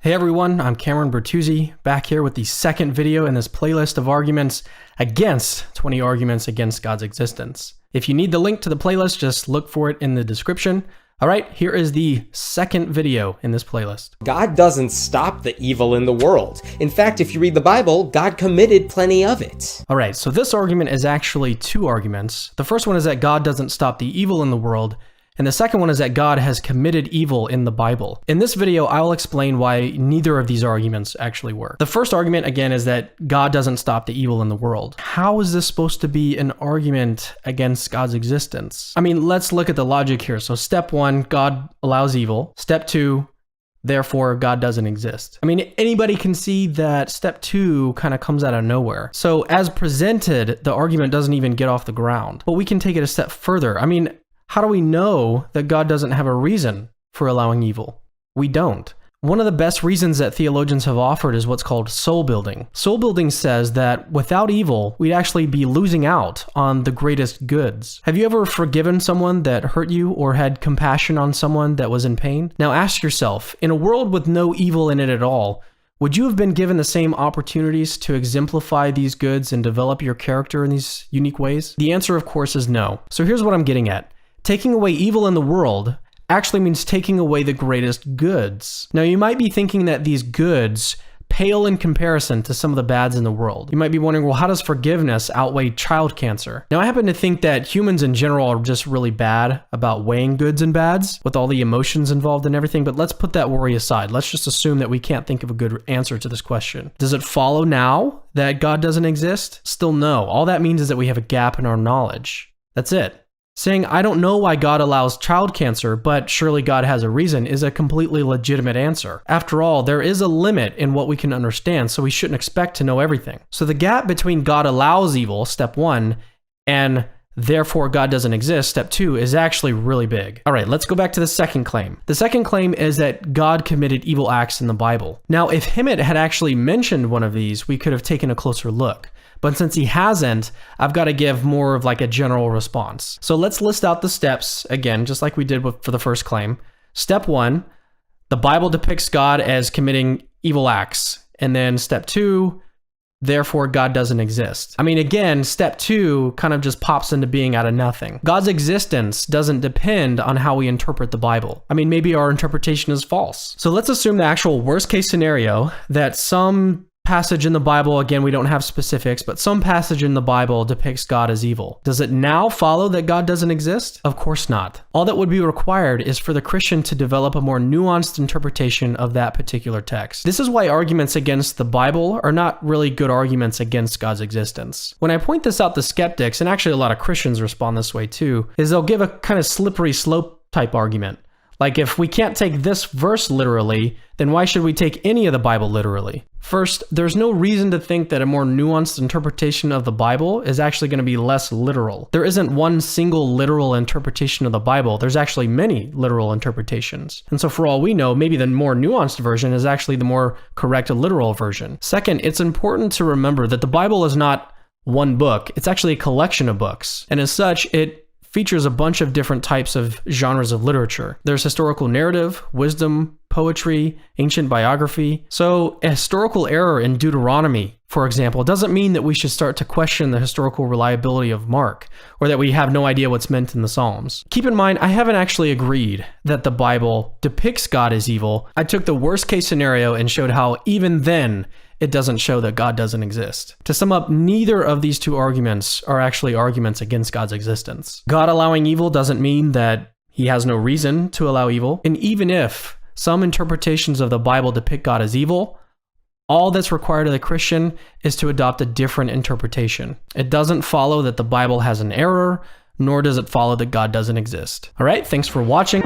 Hey everyone, I'm Cameron Bertuzzi, back here with the second video in this playlist of arguments against 20 arguments against God's existence. If you need the link to the playlist, just look for it in the description. All right, here is the second video in this playlist. God doesn't stop the evil in the world. In fact, if you read the Bible, God committed plenty of it. All right, so this argument is actually two arguments. The first one is that God doesn't stop the evil in the world, and the second one is that God has committed evil in the Bible. In this video, I will explain why neither of these arguments actually work. The first argument, again, is that God doesn't stop the evil in the world. How is this supposed to be an argument against God's existence? I mean, let's look at the logic here. So step one, God allows evil. Step two, therefore, God doesn't exist. I mean, anybody can see that step two kind of comes out of nowhere. So as presented, the argument doesn't even get off the ground. But we can take it a step further. I mean, how do we know that God doesn't have a reason for allowing evil? We don't. One of the best reasons that theologians have offered is what's called soul building. Soul building says that without evil, we'd actually be losing out on the greatest goods. Have you ever forgiven someone that hurt you or had compassion on someone that was in pain? Now ask yourself, in a world with no evil in it at all, would you have been given the same opportunities to exemplify these goods and develop your character in these unique ways? The answer, of course, is no. So here's what I'm getting at. Taking away evil in the world actually means taking away the greatest goods. Now, you might be thinking that these goods pale in comparison to some of the bads in the world. You might be wondering, well, how does forgiveness outweigh child cancer? Now, I happen to think that humans in general are just really bad about weighing goods and bads with all the emotions involved and everything, but let's put that worry aside. Let's just assume that we can't think of a good answer to this question. Does it follow now that God doesn't exist? Still no. All that means is that we have a gap in our knowledge. That's it. Saying, I don't know why God allows child cancer, but surely God has a reason, is a completely legitimate answer. After all, there is a limit in what we can understand, so we shouldn't expect to know everything. So the gap between God allows evil, step one, and therefore God doesn't exist, step two, is actually really big. All right, let's go back to the second claim. The second claim is that God committed evil acts in the Bible. Now, if Himmet had actually mentioned one of these, we could have taken a closer look. But since he hasn't, I've got to give more of like a general response. So let's list out the steps again, just like we did for the first claim. Step one, the Bible depicts God as committing evil acts. And then step two, therefore God doesn't exist. I mean, again, step two kind of just pops into being out of nothing. God's existence doesn't depend on how we interpret the Bible. I mean, maybe our interpretation is false. So let's assume the actual worst case scenario that some passage in the Bible, again, we don't have specifics, but some passage in the Bible depicts God as evil. Does it now follow that God doesn't exist? Of course not. All that would be required is for the Christian to develop a more nuanced interpretation of that particular text. This is why arguments against the Bible are not really good arguments against God's existence. When I point this out to skeptics, and actually a lot of Christians respond this way too, is they'll give a kind of slippery slope type argument. Like, if we can't take this verse literally, then why should we take any of the Bible literally? First, there's no reason to think that a more nuanced interpretation of the Bible is actually going to be less literal. There isn't one single literal interpretation of the Bible. There's actually many literal interpretations. And so for all we know, maybe the more nuanced version is actually the more correct literal version. Second, it's important to remember that the Bible is not one book. It's actually a collection of books. And as such, it features a bunch of different types of genres of literature. There's historical narrative, wisdom, poetry, ancient biography. So a historical error in Deuteronomy, for example, doesn't mean that we should start to question the historical reliability of Mark, or that we have no idea what's meant in the Psalms. Keep in mind, I haven't actually agreed that the Bible depicts God as evil. I took the worst case scenario and showed how even then, it doesn't show that God doesn't exist. To sum up, neither of these two arguments are actually arguments against God's existence. God allowing evil doesn't mean that He has no reason to allow evil. And even if some interpretations of the Bible depict God as evil, all that's required of the Christian is to adopt a different interpretation. It doesn't follow that the Bible has an error, nor does it follow that God doesn't exist. All right, thanks for watching.